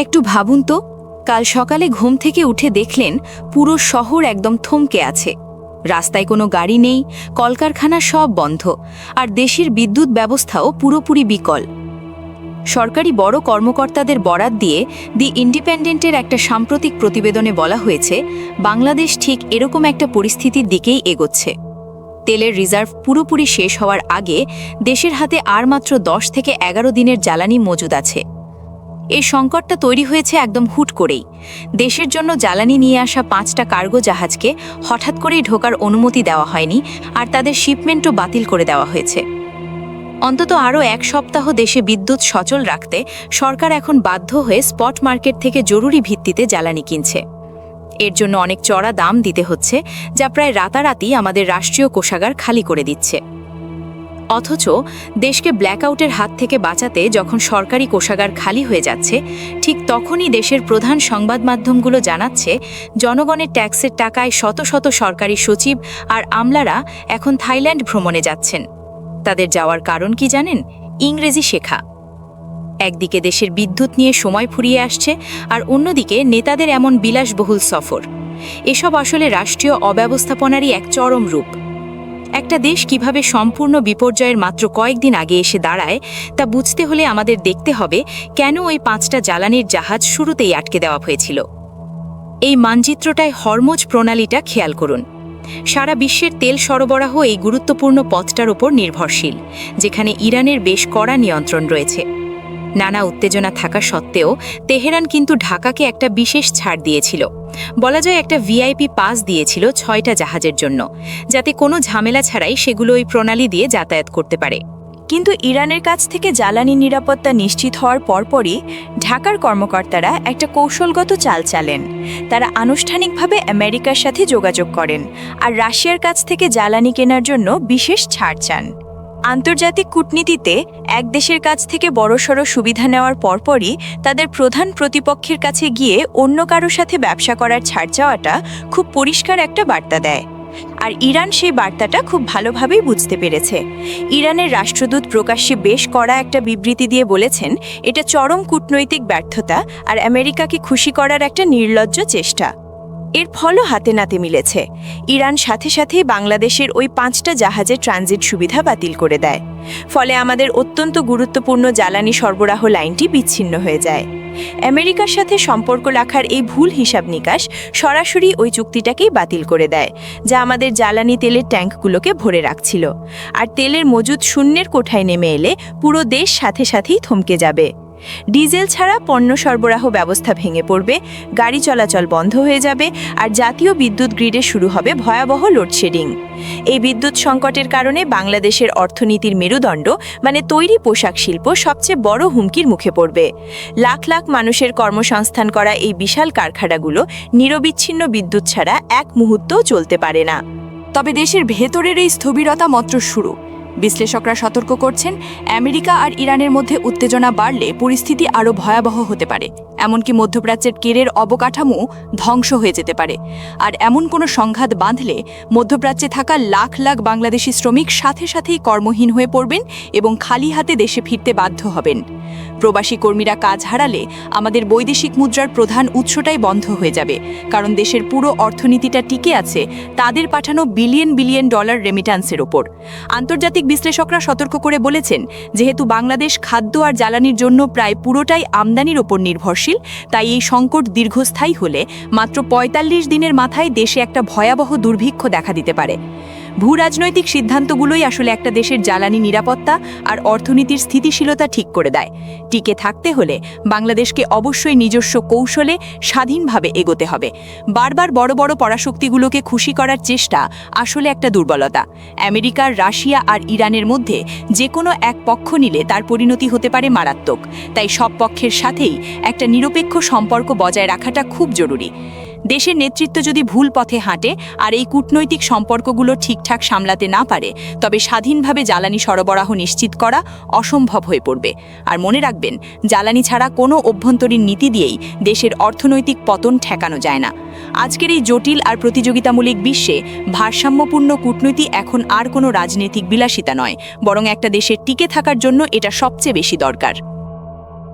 একটু ভাবুন তো, কাল সকালে ঘুম থেকে উঠে দেখলেন পুরো শহর একদম থমকে আছে। রাস্তায় কোনো গাড়ি নেই, কলকারখানা সব বন্ধ, আর দেশের বিদ্যুৎ ব্যবস্থাও পুরোপুরি বিকল। সরকারি বড় কর্মকর্তাদের বরাত দিয়ে দি ইন্ডিপেন্ডেন্টের একটা সাম্প্রতিক প্রতিবেদনে বলা হয়েছে, বাংলাদেশ ঠিক এরকম একটা পরিস্থিতির দিকেই এগোচ্ছে। তেলের রিজার্ভ পুরোপুরি শেষ হওয়ার আগে দেশের হাতে আর মাত্র 10 থেকে 11 দিনের জ্বালানি মজুদ আছে। এই সংকটটা তৈরি হয়েছে একদম হুট করেই। দেশের জন্য জ্বালানি নিয়ে আসা 5টা কার্গো জাহাজকে হঠাৎ করেই ঢোকার অনুমতি দেওয়া হয়নি, আর তাদের শিপমেন্টও বাতিল করে দেওয়া হয়েছে। অন্তত আরও 1 সপ্তাহ দেশে বিদ্যুৎ সচল রাখতে সরকার এখন বাধ্য হয়ে স্পট মার্কেট থেকে জরুরি ভিত্তিতে জ্বালানি কিনছে। এর জন্য অনেক চড়া দাম দিতে হচ্ছে, যা প্রায় রাতারাতি আমাদের রাষ্ট্রীয় কোষাগার খালি করে দিচ্ছে। অথচ দেশকে ব্ল্যাকআউটের হাত থেকে বাঁচাতে যখন সরকারি কোষাগার খালি হয়ে যাচ্ছে, ঠিক তখনই দেশের প্রধান সংবাদ মাধ্যমগুলো জানাচ্ছে জনগণের ট্যাক্সের টাকায় শত শত সরকারি সচিব আর আমলারা এখন থাইল্যান্ড ভ্রমণে যাচ্ছেন। তাদের যাওয়ার কারণ কি জানেন? ইংরেজি শেখা। একদিকে দেশের বিদ্যুৎ নিয়ে সময় ফুরিয়ে আসছে, আর অন্যদিকে নেতাদের এমন বিলাসবহুল সফর। এসব আসলে রাষ্ট্রীয় অব্যবস্থাপনারই এক চরম রূপ। একটা দেশ কিভাবে সম্পূর্ণ বিপর্যয়ের মাত্র কয়েকদিন আগে এসে দাঁড়ায়, তা বুঝতে হলে আমাদের দেখতে হবে কেন ওই 5টা জ্বালানির জাহাজ শুরুতেই আটকে দেওয়া হয়েছিল। এই মানচিত্রটায় হরমোজ প্রণালীটা খেয়াল করুন। সারা বিশ্বের তেল সরবরাহ এই গুরুত্বপূর্ণ পথটার উপর নির্ভরশীল, যেখানে ইরানের বেশ কড়া নিয়ন্ত্রণ রয়েছে। নানা উত্তেজনা থাকা সত্ত্বেও তেহরান কিন্তু ঢাকাকে একটা বিশেষ ছাড় দিয়েছিল। বলা যায় একটা ভিআইপি পাস দিয়েছিল 6টা জাহাজের জন্য, যাতে কোনো ঝামেলা ছাড়াই সেগুলো ওই প্রণালী দিয়ে যাতায়াত করতে পারে। কিন্তু ইরানের কাছ থেকে জ্বালানি নিরাপত্তা নিশ্চিত হওয়ার পরপরই ঢাকার কর্মকর্তারা একটা কৌশলগত চাল চালেন। তারা আনুষ্ঠানিকভাবে আমেরিকার সাথে যোগাযোগ করেন আর রাশিয়ার কাছ থেকে জ্বালানি কেনার জন্য বিশেষ ছাড় চান। আন্তর্জাতিক কূটনীতিতে এক দেশের কাছ থেকে বড়সড় সুবিধা নেওয়ার পরপরই তাদের প্রধান প্রতিপক্ষের কাছে গিয়ে অন্য কারো সাথে ব্যবসা করার ছাড় চাওয়াটা খুব পরিষ্কার একটা বার্তা দেয়। আর ইরান সেই বার্তাটা খুব ভালোভাবেই বুঝতে পেরেছে। ইরানের রাষ্ট্রদূত প্রকাশ্যে বেশ কড়া একটা বিবৃতি দিয়ে বলেছেন, এটা চরম কূটনৈতিক ব্যর্থতা আর আমেরিকাকে খুশি করার একটা নির্লজ্জ চেষ্টা। এর ফলও হাতে নাতে মিলেছে। ইরান সাথে সাথেই বাংলাদেশের ওই 5টা জাহাজের ট্রানজিট সুবিধা বাতিল করে দেয়। ফলে আমাদের অত্যন্ত গুরুত্বপূর্ণ জ্বালানি সরবরাহ লাইনটি বিচ্ছিন্ন হয়ে যায়। আমেরিকার সাথে সম্পর্ক রাখার এই ভুল হিসাব নিকাশ সরাসরি ওই চুক্তিটাকেই বাতিল করে দেয়, যা আমাদের জ্বালানি তেলের ট্যাঙ্কগুলোকে ভরে রাখছিল। আর তেলের মজুদ শূন্যের কোঠায় নেমে এলে পুরো দেশ সাথে সাথেই থমকে যাবে। ডিজেল ছাড়া পণ্য সরবরাহ ব্যবস্থা ভেঙে পড়বে, গাড়ি চলাচল বন্ধ হয়ে যাবে, আর জাতীয় বিদ্যুৎ গ্রিডে শুরু হবে ভয়াবহ লোডশেডিং। এই বিদ্যুৎ সংকটের কারণে বাংলাদেশের অর্থনীতির মেরুদণ্ড মানে তৈরি পোশাক শিল্প সবচেয়ে বড় হুমকির মুখে পড়বে। লাখ লাখ মানুষের কর্মসংস্থান করা এই বিশাল কারখানাগুলো নিরবিচ্ছিন্ন বিদ্যুৎ ছাড়া এক মুহূর্তও চলতে পারে না। তবে দেশের ভেতরের এই স্থবিরতা মাত্র শুরু। বিশ্লেষকরা সতর্ক করছেন, আমেরিকা আর ইরানের মধ্যে উত্তেজনা বাড়লে পরিস্থিতি আরও ভয়াবহ হতে পারে। এমনকি মধ্যপ্রাচ্যের কেরের অবকাঠামো ধ্বংস হয়ে যেতে পারে। আর এমন কোনো সংঘাত বাঁধলে মধ্যপ্রাচ্যে থাকা লাখ লাখ বাংলাদেশি শ্রমিক সাথে সাথেই কর্মহীন হয়ে পড়বেন এবং খালি হাতে দেশে ফিরতে বাধ্য হবেন। প্রবাসী কর্মীরা কাজ হারালে আমাদের বৈদেশিক মুদ্রার প্রধান উৎসটাই বন্ধ হয়ে যাবে, কারণ দেশের পুরো অর্থনীতিটা টিকে আছে তাদের পাঠানো বিলিয়ন বিলিয়ন ডলার রেমিটান্সের ওপর। আন্তর্জাতিক বিশ্লেষকরা সতর্ক করে বলেছেন, যেহেতু বাংলাদেশ খাদ্য আর জ্বালানির জন্য প্রায় পুরোটাই আমদানির ওপর নির্ভরশীল, তাই এই সংকট দীর্ঘস্থায়ী হলে মাত্র ৪৫ দিনের মাথায় দেশে একটা ভয়াবহ দুর্ভিক্ষ দেখা দিতে পারে। ভূরাজনৈতিক সিদ্ধান্তগুলোই আসলে একটা দেশের জ্বালানি নিরাপত্তা আর অর্থনীতির স্থিতিশীলতা ঠিক করে দেয়। টিকে থাকতে হলে বাংলাদেশকে অবশ্যই নিজস্ব কৌশলে স্বাধীনভাবে এগোতে হবে। বারবার বড় বড় পরাশক্তিগুলোকে খুশি করার চেষ্টা আসলে একটা দুর্বলতা। আমেরিকার, রাশিয়া আর ইরানের মধ্যে যে কোনো এক পক্ষ নিলে তার পরিণতি হতে পারে মারাত্মক। তাই সব পক্ষের সাথেই একটা নিরপেক্ষ সম্পর্ক বজায় রাখাটা খুব জরুরি। দেশের নেতৃত্ব যদি ভুল পথে হাঁটে আর এই কূটনৈতিক সম্পর্কগুলো ঠিকঠাক সামলাতে না পারে, তবে স্বাধীনভাবে জ্বালানি সরবরাহ নিশ্চিত করা অসম্ভব হয়ে পড়বে। আর মনে রাখবেন, জ্বালানি ছাড়া কোনো অভ্যন্তরীণ নীতি দিয়েই দেশের অর্থনৈতিক পতন ঠেকানো যায় না। আজকের এই জটিল আর প্রতিযোগিতামূলক বিশ্বে ভারসাম্যপূর্ণ কূটনীতি এখন আর কোনো রাজনৈতিক বিলাসিতা নয়, বরং একটা দেশের টিকে থাকার জন্য এটা সবচেয়ে বেশি দরকার।